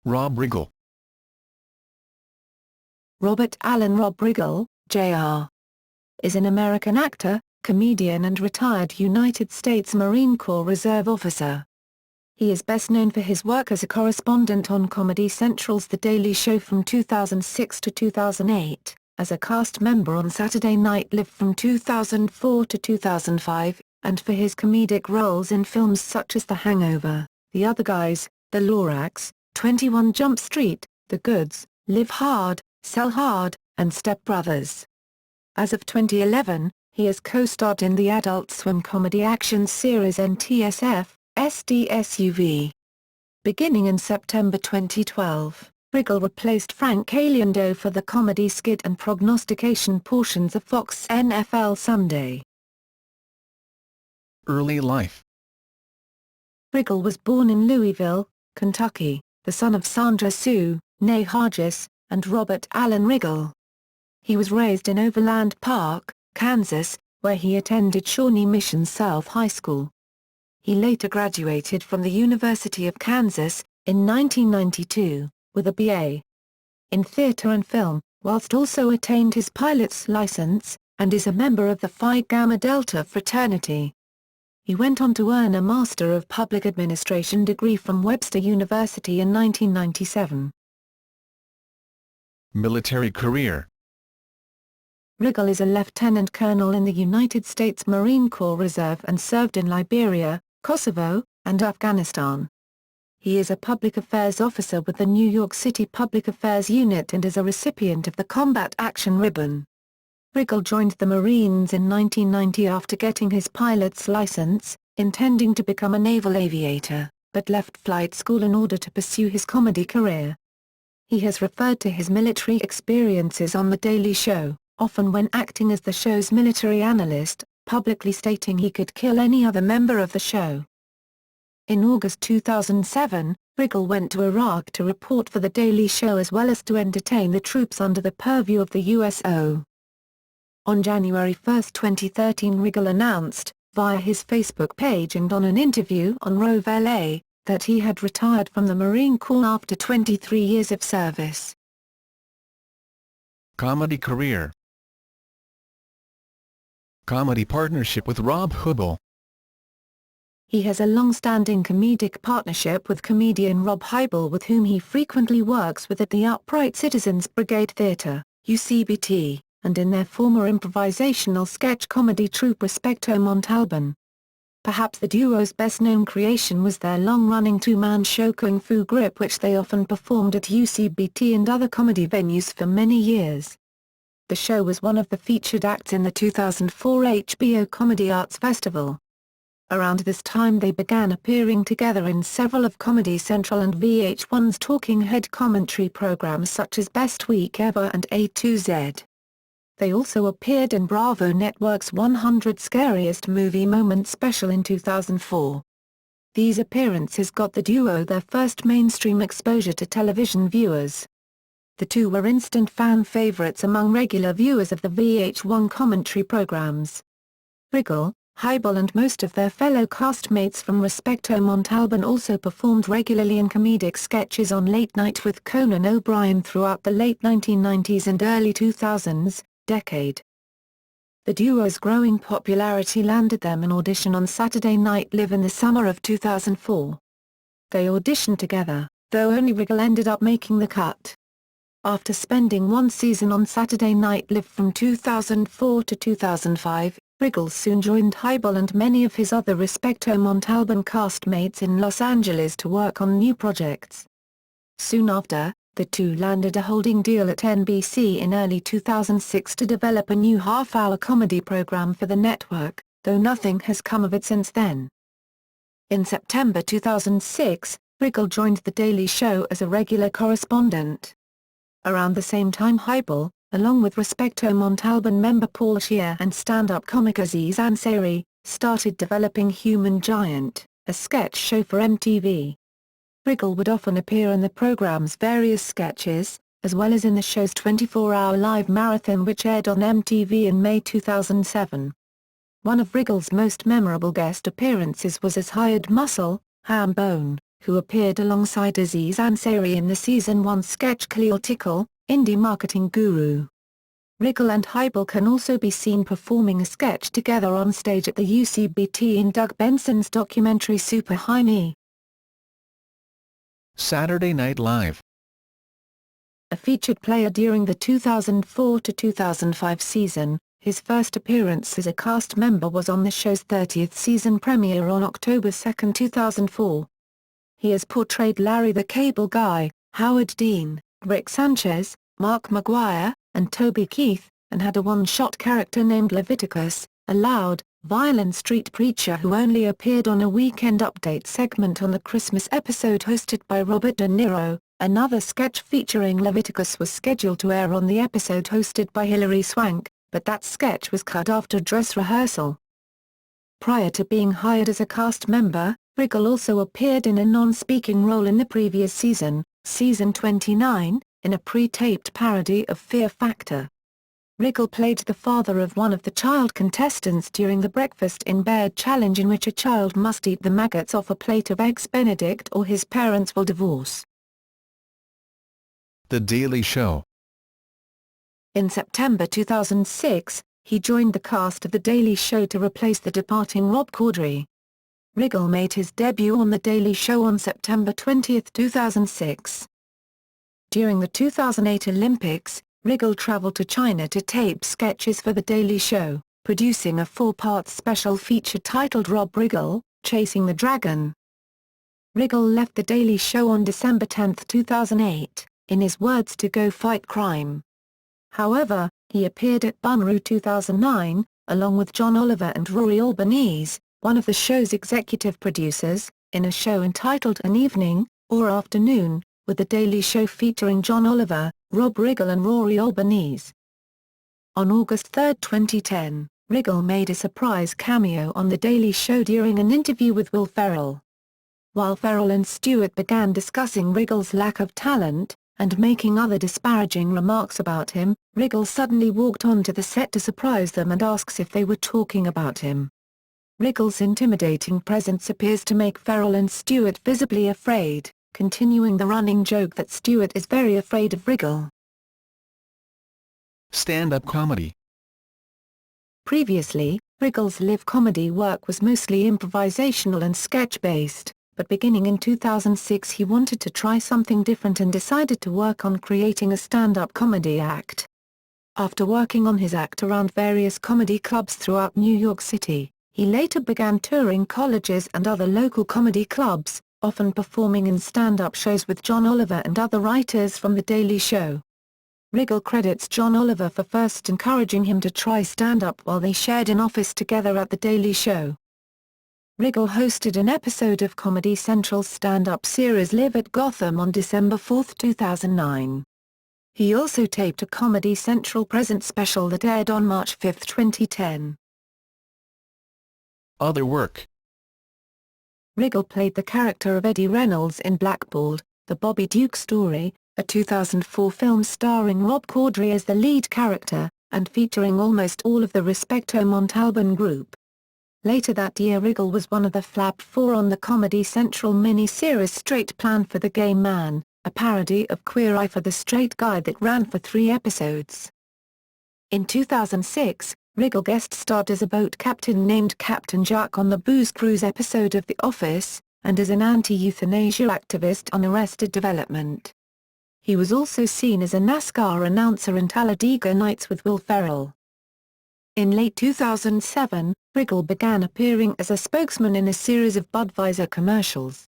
Rob Riggle. Robert Allen Rob Riggle, Jr., is an American actor, comedian and retired United States Marine Corps Reserve officer. He is best known for his work as a correspondent on Comedy Central's The Daily Show from 2006 to 2008, as a cast member on Saturday Night Live from 2004 to 2005, and for his comedic roles in films such as The Hangover, The Other Guys, The Lorax, 21 Jump Street, The Goods, Live Hard, Sell Hard, and Step Brothers. As of 2011, he has co-starred in the Adult Swim comedy action series NTSF, SDSUV. Beginning in September 2012, Riggle replaced Frank Caliendo for the comedy skit and prognostication portions of Fox NFL Sunday. Early life. Riggle was born in Louisville, Kentucky, the son of Sandra Sue, née Hargis, and Robert Allen Riggle. He was raised in Overland Park, Kansas, where he attended Shawnee Mission South High School. He later graduated from the University of Kansas, in 1992, with a B.A. in theater and film, whilst also attained his pilot's license, and is a member of the Phi Gamma Delta fraternity. He went on to earn a Master of Public Administration degree from Webster University in 1997. Military career. Riggle is a lieutenant colonel in the United States Marine Corps Reserve and served in Liberia, Kosovo, and Afghanistan. He is a public affairs officer with the New York City Public Affairs Unit and is a recipient of the Combat Action Ribbon. Riggle joined the Marines in 1990 after getting his pilot's license, intending to become a naval aviator, but left flight school in order to pursue his comedy career. He has referred to his military experiences on The Daily Show, often when acting as the show's military analyst, publicly stating he could kill any other member of the show. In August 2007, Riggle went to Iraq to report for The Daily Show as well as to entertain the troops under the purview of the USO. On January 1, 2013, Riggle announced, via his Facebook page and on an interview on Rove LA, that he had retired from the Marine Corps after 23 years of service. Comedy career. Comedy partnership with Rob Huebel. He has a long-standing comedic partnership with comedian Rob Huebel, with whom he frequently works with at the Upright Citizens Brigade Theatre, UCBT, and in their former improvisational sketch comedy troupe Respecto Montalban. Perhaps the duo's best-known creation was their long-running two-man show Kung Fu Grip, which they often performed at UCBT and other comedy venues for many years. The show was one of the featured acts in the 2004 HBO Comedy Arts Festival. Around this time they began appearing together in several of Comedy Central and VH1's talking head commentary programs such as Best Week Ever and A to Z. They also appeared in Bravo Network's 100 Scariest Movie Moments special in 2004. These appearances got the duo their first mainstream exposure to television viewers. The two were instant fan favorites among regular viewers of the VH1 commentary programs. Riggle, Huebel and most of their fellow castmates from Respecto Montalban also performed regularly in comedic sketches on Late Night with Conan O'Brien throughout the late 1990s and early 2000s decade. The duo's growing popularity landed them an audition on Saturday Night Live in the summer of 2004. They auditioned together, though only Riggle ended up making the cut. After spending one season on Saturday Night Live from 2004 to 2005, Riggle soon joined Huebel and many of his other Respecto Montalban castmates in Los Angeles to work on new projects. Soon after, the two landed a holding deal at NBC in early 2006 to develop a new half-hour comedy program for the network, though nothing has come of it since then. In September 2006, Riggle joined The Daily Show as a regular correspondent. Around the same time, Huebel, along with Respecto Montalban member Paul Scheer and stand-up comic Aziz Ansari, started developing Human Giant, a sketch show for MTV. Riggle would often appear in the program's various sketches, as well as in the show's 24-hour live marathon which aired on MTV in May 2007. One of Riggle's most memorable guest appearances was as Hired Muscle, Ham Bone, who appeared alongside Aziz Ansari in the Season 1 sketch Cleotical, Indie Marketing Guru. Riggle and Hybel can also be seen performing a sketch together on stage at the UCBT in Doug Benson's documentary Super High Me. Saturday Night Live. A featured player during the 2004 to 2005 season, his first appearance as a cast member was on the show's 30th season premiere on October 2, 2004. He has portrayed Larry the Cable Guy, Howard Dean, Rick Sanchez, Mark Maguire, and Toby Keith, and had a one-shot character named Leviticus, a loud, violent street preacher who only appeared on a Weekend Update segment on the Christmas episode hosted by Robert De Niro. Another sketch featuring Leviticus was scheduled to air on the episode hosted by Hilary Swank, but that sketch was cut after dress rehearsal. Prior to being hired as a cast member, Riggle also appeared in a non-speaking role in the previous season, Season 29, in a pre-taped parody of Fear Factor. Riggle played the father of one of the child contestants during the Breakfast in Bed challenge, in which a child must eat the maggots off a plate of Eggs Benedict or his parents will divorce. The Daily Show. In September 2006, he joined the cast of The Daily Show to replace the departing Rob Corddry. Riggle made his debut on The Daily Show on September 20, 2006. During the 2008 Olympics, Riggle traveled to China to tape sketches for The Daily Show, producing a 4-part special feature titled Rob Riggle, Chasing the Dragon. Riggle left The Daily Show on December 10, 2008, in his words to go fight crime. However, he appeared at Bunru 2009, along with John Oliver and Rory Albanese, one of the show's executive producers, in a show entitled An Evening, or Afternoon, with The Daily Show featuring John Oliver, Rob Riggle and Rory Albanese. On August 3, 2010, Riggle made a surprise cameo on The Daily Show during an interview with Will Ferrell. While Ferrell and Stewart began discussing Riggle's lack of talent, and making other disparaging remarks about him, Riggle suddenly walked onto the set to surprise them and asks if they were talking about him. Riggle's intimidating presence appears to make Ferrell and Stewart visibly afraid, continuing the running joke that Stewart is very afraid of Riggle. Stand-up comedy. Previously, Riggle's live comedy work was mostly improvisational and sketch-based, but beginning in 2006 he wanted to try something different and decided to work on creating a stand-up comedy act. After working on his act around various comedy clubs throughout New York City, he later began touring colleges and other local comedy clubs, often performing in stand-up shows with John Oliver and other writers from The Daily Show. Riggle credits John Oliver for first encouraging him to try stand-up while they shared an office together at The Daily Show. Riggle hosted an episode of Comedy Central's stand-up series Live at Gotham on December 4, 2009. He also taped a Comedy Central Present special that aired on March 5, 2010. Other work. Riggle played the character of Eddie Reynolds in Blackballed, The Bobby Duke Story, a 2004 film starring Rob Corddry as the lead character, and featuring almost all of the Respecto Montalban group. Later that year Riggle was one of the Flab Four on the Comedy Central mini-series Straight Plan for the Gay Man, a parody of Queer Eye for the Straight Guy that ran for 3 episodes. In 2006, Riggle guest-starred as a boat captain named Captain Jack on the Booze Cruise episode of The Office, and as an anti-euthanasia activist on Arrested Development. He was also seen as a NASCAR announcer in Talladega Nights with Will Ferrell. In late 2007, Riggle began appearing as a spokesman in a series of Budweiser commercials.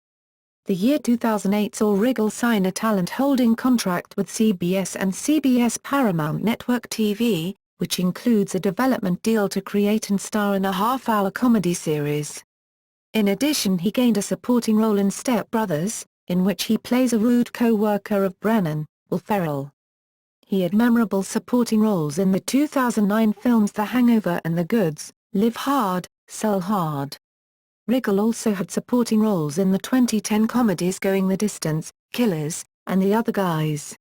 The year 2008 saw Riggle sign a talent-holding contract with CBS and CBS Paramount Network TV, which includes a development deal to create and star in a half-hour comedy series. In addition, he gained a supporting role in Step Brothers, in which he plays a rude co-worker of Brennan, Will Ferrell. He had memorable supporting roles in the 2009 films The Hangover and The Goods, Live Hard, Sell Hard. Riggle also had supporting roles in the 2010 comedies Going the Distance, Killers, and The Other Guys.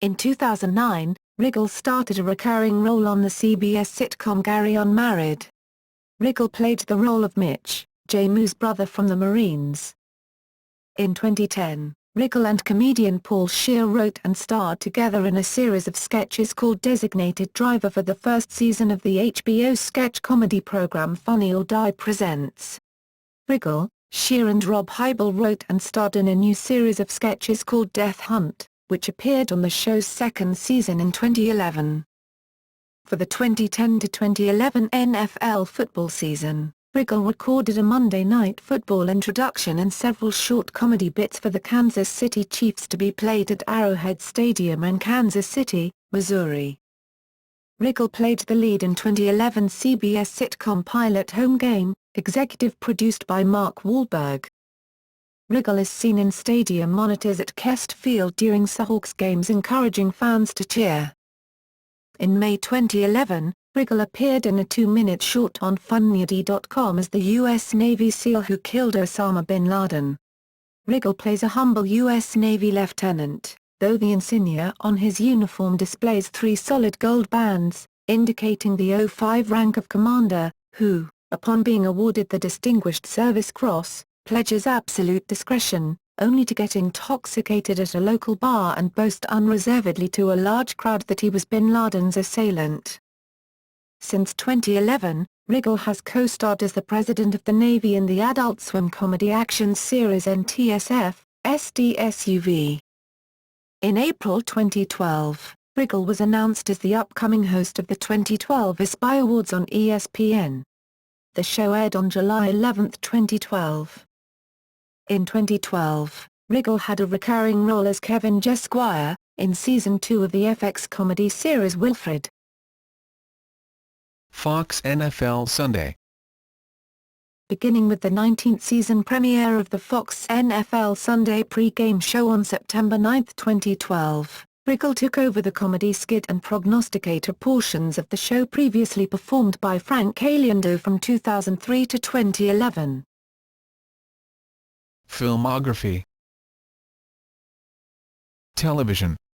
In 2009, Riggle started a recurring role on the CBS sitcom Gary Unmarried. Riggle played the role of Mitch, Jay Moo's brother from the Marines. In 2010, Riggle and comedian Paul Scheer wrote and starred together in a series of sketches called Designated Driver for the first season of the HBO sketch comedy program Funny or Die Presents. Riggle, Scheer and Rob Heibel wrote and starred in a new series of sketches called Death Hunt, which appeared on the show's second season in 2011. For the 2010 to 2011 NFL football season, Riggle recorded a Monday Night Football introduction and several short comedy bits for the Kansas City Chiefs to be played at Arrowhead Stadium in Kansas City, Missouri. Riggle played the lead in 2011 CBS sitcom pilot Home Game, executive produced by Mark Wahlberg. Riggle is seen in stadium monitors at Kest Field during Seahawks games encouraging fans to cheer. In May 2011, Riggle appeared in a 2-minute short on Funny.com as the U.S. Navy SEAL who killed Osama bin Laden. Riggle plays a humble U.S. Navy lieutenant, though the insignia on his uniform displays 3 solid gold bands, indicating the O5 rank of commander, who, upon being awarded the Distinguished Service Cross, pledges absolute discretion, only to get intoxicated at a local bar and boast unreservedly to a large crowd that he was bin Laden's assailant. Since 2011, Riggle has co-starred as the President of the Navy in the Adult Swim comedy action series NTSF, SDSUV. In April 2012, Riggle was announced as the upcoming host of the 2012 ESPY Awards on ESPN. The show aired on July 11, 2012. In 2012, Riggle had a recurring role as Kevin Jesquire, in Season 2 of the FX comedy series Wilfred. Fox NFL Sunday. Beginning with the 19th season premiere of the Fox NFL Sunday pre-game show on September 9, 2012, Riggle took over the comedy skit and prognosticator portions of the show previously performed by Frank Caliendo from 2003 to 2011. Filmography. Television.